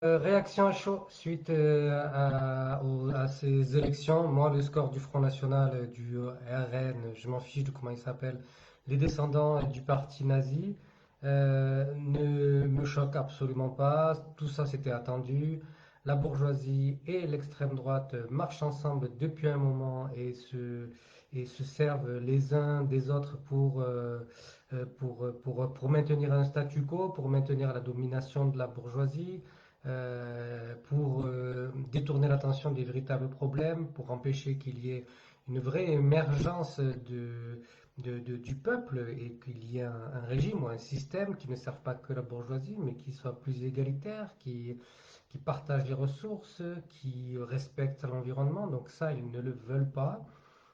Réaction à chaud suite à ces élections. Moi, le score du Front National, du RN, je m'en fiche de comment il s'appelle, les descendants du parti nazi, ne me choque absolument pas. Tout ça, c'était attendu. La bourgeoisie et l'extrême droite marchent ensemble depuis un moment et se servent les uns des autres pour maintenir un statu quo, pour maintenir la domination de la bourgeoisie, pour détourner l'attention des véritables problèmes, pour empêcher qu'il y ait une vraie émergence du peuple et qu'il y ait un régime ou un système qui ne serve pas que la bourgeoisie, mais qui soit plus égalitaire, qui partage les ressources, qui respecte l'environnement. Donc ça, ils ne le veulent pas.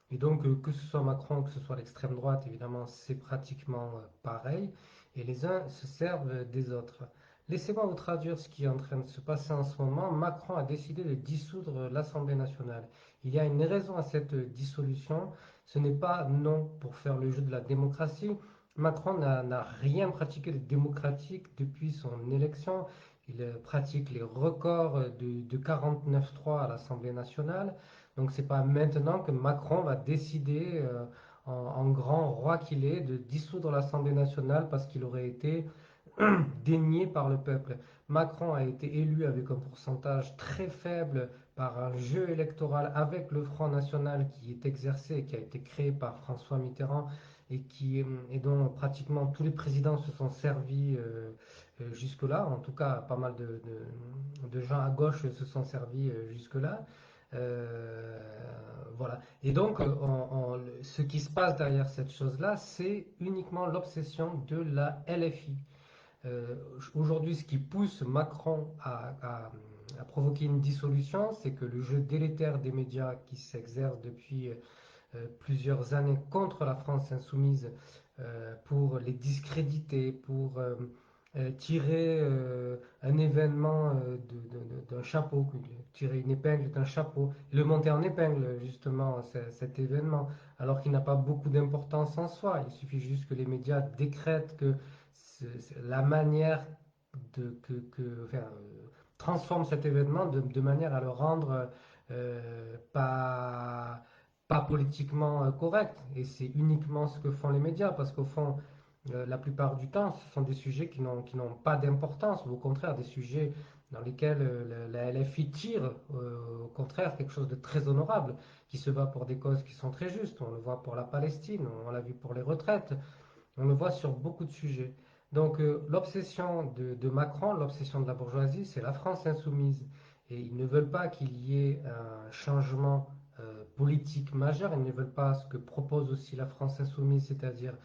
Et donc, que ce soit Macron, que ce soit l'extrême droite, évidemment, c'est pratiquement pareil. Et les uns se servent des autres. Laissez-moi vous traduire ce qui est en train de se passer en ce moment. Macron a décidé de dissoudre l'Assemblée nationale. Il y a une raison à cette dissolution. Ce n'est pas non pour faire le jeu de la démocratie. Macron n'a rien pratiqué de démocratique depuis son élection. Il pratique les records de 49-3 à l'Assemblée nationale. Donc c'est pas maintenant que Macron va décider, en grand roi qu'il est, de dissoudre l'Assemblée nationale parce qu'il aurait été dénié par le peuple. Macron a été élu avec un pourcentage très faible par un jeu électoral avec le Front National qui est exercé et qui a été créé par François Mitterrand et dont pratiquement tous les présidents se sont servis jusque-là. En tout cas, pas mal de gens à gauche se sont servis jusque-là. Euh, voilà. Et donc, ce qui se passe derrière cette chose-là, c'est uniquement l'obsession de la LFI. Aujourd'hui, ce qui pousse Macron à provoquer une dissolution, c'est que le jeu délétère des médias qui s'exerce depuis plusieurs années contre la France insoumise pour les discréditer, pour tirer un événement d'un chapeau, tirer une épingle d'un chapeau, le monter en épingle justement cet événement, alors qu'il n'a pas beaucoup d'importance en soi. Il suffit juste que les médias décrètent que la manière enfin, transforme cet événement de manière à le rendre pas politiquement correct. Et c'est uniquement ce que font les médias, parce qu'au fond, la plupart du temps, ce sont des sujets qui n'ont pas d'importance, ou au contraire des sujets dans lesquels la LFI tire, au contraire, quelque chose de très honorable, qui se bat pour des causes qui sont très justes. On le voit pour la Palestine, on l'a vu pour les retraites, on le voit sur beaucoup de sujets. Donc l'obsession de Macron, l'obsession de la bourgeoisie, c'est la France insoumise. Et ils ne veulent pas qu'il y ait un changement politique majeur, ils ne veulent pas ce que propose aussi la France insoumise, c'est-à-dire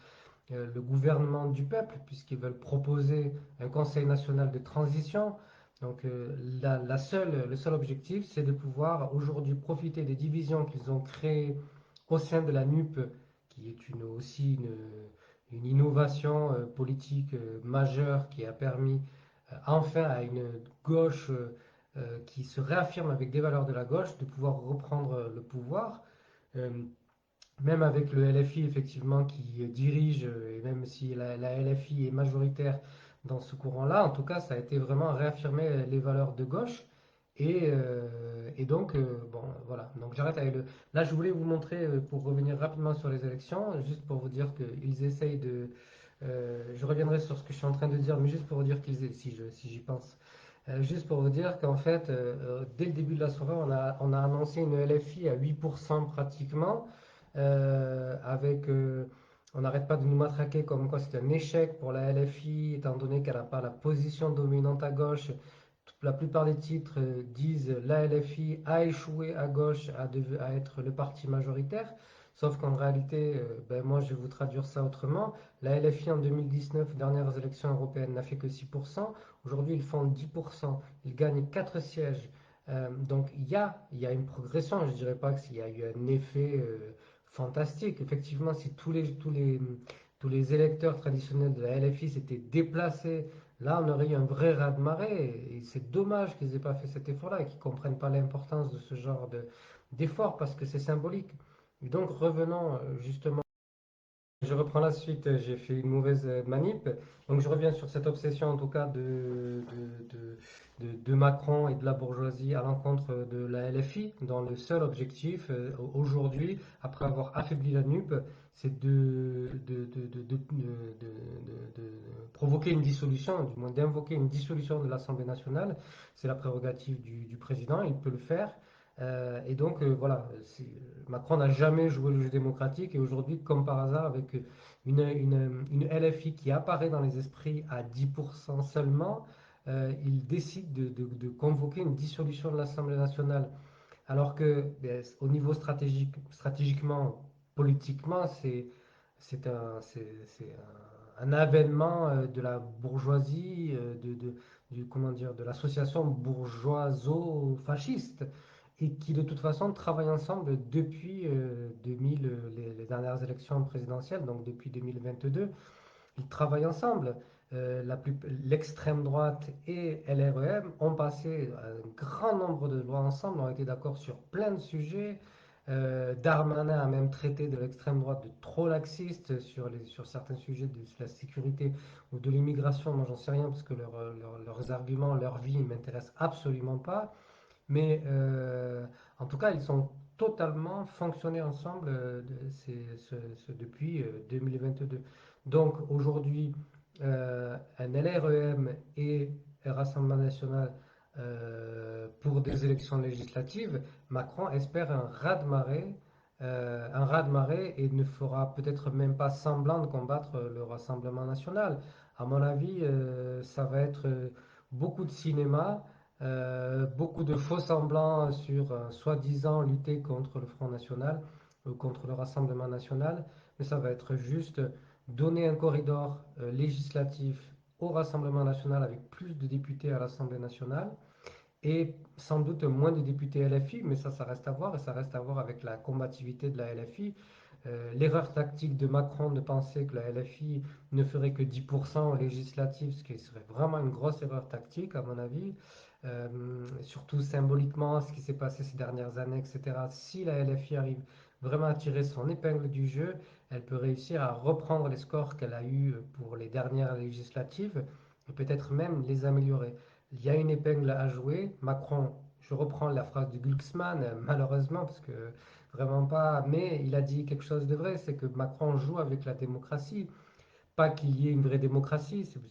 le gouvernement du peuple, puisqu'ils veulent proposer un Conseil national de transition. Donc le seul objectif, c'est de pouvoir aujourd'hui profiter des divisions qu'ils ont créées au sein de la NUP, qui est aussi une innovation politique majeure qui a permis enfin à une gauche qui se réaffirme avec des valeurs de la gauche de pouvoir reprendre le pouvoir. Euh, Même avec le LFI effectivement qui dirige, et même si la LFI est majoritaire dans ce courant-là, en tout cas ça a été vraiment réaffirmer les valeurs de gauche. Et donc, bon, voilà. Donc j'arrête avec le. Là, je voulais vous montrer, pour revenir rapidement sur les élections, juste pour vous dire qu'ils essayent de. Je reviendrai sur ce que je suis en train de dire, mais juste pour vous dire si j'y pense. Juste pour vous dire qu'en fait, dès le début de la soirée, on a annoncé une LFI à 8% pratiquement, on n'arrête pas de nous matraquer comme quoi c'est un échec pour la LFI, étant donné qu'elle n'a pas la position dominante à gauche. La plupart des titres disent la LFI a échoué à gauche à être le parti majoritaire. Sauf qu'en réalité, ben moi je vais vous traduire ça autrement. La LFI en 2019, dernières élections européennes, n'a fait que 6%. Aujourd'hui, ils font 10%. Ils gagnent 4 sièges. Donc il y a une progression. Je ne dirais pas qu'il y a eu un effet fantastique. Effectivement, si tous les électeurs traditionnels de la LFI s'étaient déplacés, là, on aurait eu un vrai raz-de-marée. Et c'est dommage qu'ils n'aient pas fait cet effort-là et qu'ils ne comprennent pas l'importance de ce genre d'effort parce que c'est symbolique. Et donc, revenons justement je reprends la suite. J'ai fait une mauvaise manip. Donc, je reviens sur cette obsession, en tout cas, de Macron et de la bourgeoisie à l'encontre de la LFI, dont le seul objectif, aujourd'hui, après avoir affaibli la NUP, c'est de provoquer une dissolution, du moins d'invoquer une dissolution de l'Assemblée nationale. C'est la prérogative du président, il peut le faire. Et donc, voilà, Macron n'a jamais joué le jeu démocratique et aujourd'hui, comme par hasard, avec une LFI qui apparaît dans les esprits à 10% seulement, il décide convoquer une dissolution de l'Assemblée nationale. Alors que, au niveau stratégique, stratégiquement, politiquement, c'est un avènement de la bourgeoisie, comment dire, de l'association bourgeoiso-fasciste, et qui de toute façon travaillent ensemble depuis 2000, les dernières élections présidentielles, donc depuis 2022. Ils travaillent ensemble. L'extrême droite et LREM ont passé un grand nombre de lois ensemble, ont été d'accord sur plein de sujets. Darmanin a même traité de l'extrême droite de trop laxiste sur certains sujets de la sécurité ou de l'immigration. Moi, j'en sais rien parce que leurs arguments, leur vie ne m'intéressent absolument pas. Mais en tout cas, ils sont totalement fonctionnés ensemble depuis 2022. Donc aujourd'hui, un LREM et un Rassemblement national pour des élections législatives, Macron espère un raz-de-marée et ne fera peut-être même pas semblant de combattre le Rassemblement national. À mon avis, ça va être beaucoup de cinéma, beaucoup de faux semblants sur soi-disant lutter contre le Front National, contre le Rassemblement National, mais ça va être juste donner un corridor législatif au Rassemblement National avec plus de députés à l'Assemblée nationale et sans doute moins de députés LFI, mais ça reste à voir et ça reste à voir avec la combativité de la LFI. L'erreur tactique de Macron de penser que la LFI ne ferait que 10% aux législatives, ce qui serait vraiment une grosse erreur tactique à mon avis. Surtout symboliquement, ce qui s'est passé ces dernières années, etc. Si la LFI arrive vraiment à tirer son épingle du jeu, elle peut réussir à reprendre les scores qu'elle a eus pour les dernières législatives et peut-être même les améliorer. Il y a une épingle à jouer. Macron, je reprends la phrase de Glucksmann, malheureusement, parce que vraiment pas, mais il a dit quelque chose de vrai, c'est que Macron joue avec la démocratie. Pas qu'il y ait une vraie démocratie, c'est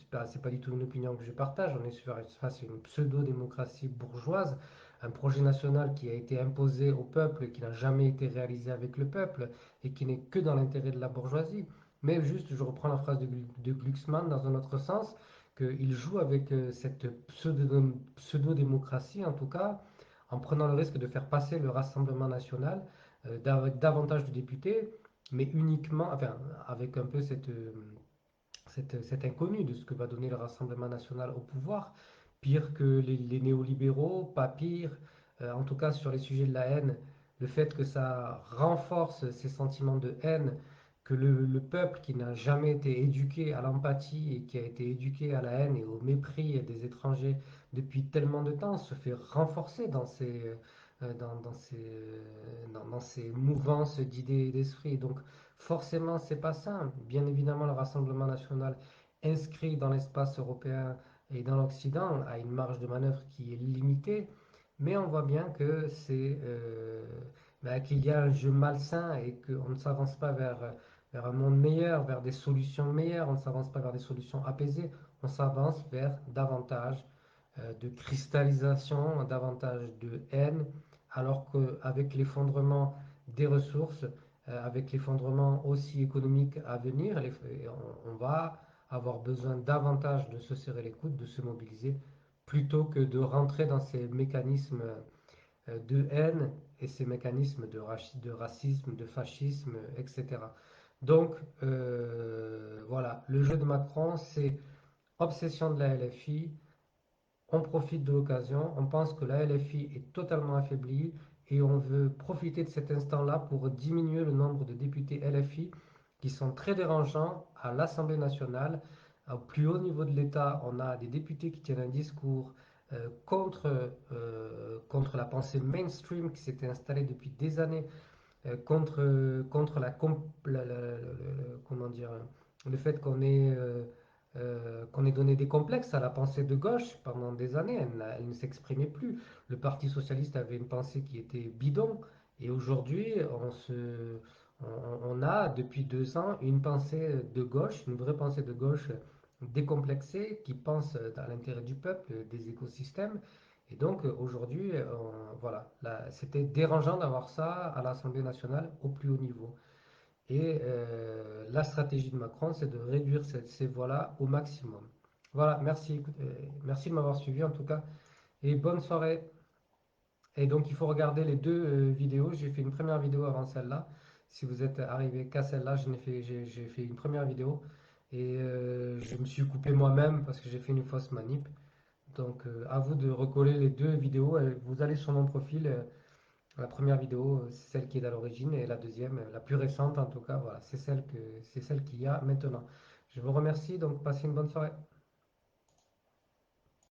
pas du tout une opinion que je partage. On est face à une pseudo-démocratie bourgeoise, un projet national qui a été imposé au peuple, qui n'a jamais été réalisé avec le peuple et qui n'est que dans l'intérêt de la bourgeoisie. Mais juste, je reprends la phrase de Glucksmann dans un autre sens, qu'il joue avec cette pseudo-démocratie, en tout cas, en prenant le risque de faire passer le Rassemblement national avec davantage de députés, mais uniquement, enfin, avec un peu cet inconnu de ce que va donner le Rassemblement national au pouvoir, pire que les néolibéraux, pas pire, en tout cas sur les sujets de la haine, le fait que ça renforce ces sentiments de haine, que le peuple qui n'a jamais été éduqué à l'empathie et qui a été éduqué à la haine et au mépris des étrangers depuis tellement de temps se fait renforcer dans ces mouvances d'idées et d'esprit. Donc forcément, c'est pas ça. Bien évidemment, le Rassemblement national inscrit dans l'espace européen et dans l'Occident a une marge de manœuvre qui est limitée, mais on voit bien que qu'il y a un jeu malsain et qu'on ne s'avance pas vers un monde meilleur, vers des solutions meilleures, on ne s'avance pas vers des solutions apaisées, on s'avance vers davantage de cristallisation, davantage de haine, alors qu'avec l'effondrement des ressources, avec l'effondrement aussi économique à venir, on va avoir besoin davantage de se serrer les coudes, de se mobiliser, plutôt que de rentrer dans ces mécanismes de haine et ces mécanismes de racisme, de fascisme, etc. Donc, voilà, le jeu de Macron, c'est obsession de la LFI, on profite de l'occasion, on pense que la LFI est totalement affaiblie et on veut profiter de cet instant-là pour diminuer le nombre de députés LFI qui sont très dérangeants à l'Assemblée nationale. Au plus haut niveau de l'État, on a des députés qui tiennent un discours contre la pensée mainstream qui s'était installée depuis des années contre comment dire, le fait qu'on ait donné des complexes à la pensée de gauche pendant des années. Elle ne s'exprimait plus. Le Parti socialiste avait une pensée qui était bidon. Et aujourd'hui, on a depuis 2 ans une pensée de gauche, une vraie pensée de gauche décomplexée, qui pense à l'intérêt du peuple, des écosystèmes. Et donc aujourd'hui, voilà, c'était dérangeant d'avoir ça à l'Assemblée nationale au plus haut niveau. Et la stratégie de Macron, c'est de réduire ces voix-là au maximum. Voilà, merci, merci de m'avoir suivi en tout cas, et bonne soirée. Et donc il faut regarder les deux vidéos. J'ai fait une première vidéo avant celle-là. Si vous êtes arrivé qu'à celle-là, j'ai fait une première vidéo et je me suis coupé moi-même parce que j'ai fait une fausse manip. Donc, à vous de recoller les deux vidéos. Vous allez sur mon profil. La première vidéo, c'est celle qui est à l'origine, et la deuxième, la plus récente en tout cas, voilà, c'est celle qu'il y a maintenant. Je vous remercie, donc passez une bonne soirée.